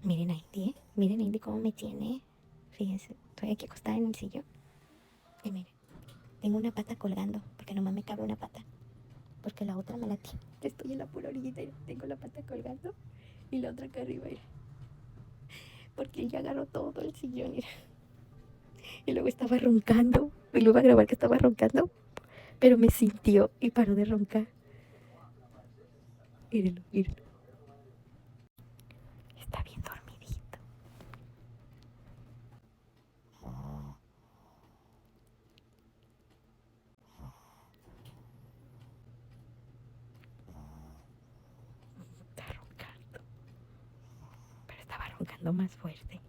Miren a Indy, ¿eh? Miren a Indy cómo me tiene. Fíjense, estoy aquí acostada en el sillón. Y miren, tengo una pata colgando, porque nomás me cabe una pata. Porque la otra me la tiene. Estoy en la pura orillita y tengo la pata colgando. Y la otra acá arriba, mira. Porque él ya agarró todo el sillón, mira. Y luego estaba roncando. Y lo iba a grabar que estaba roncando. Pero me sintió y paró de roncar. Mírenlo, mírenlo. Está bien dormidito. Está roncando. Pero estaba roncando más fuerte.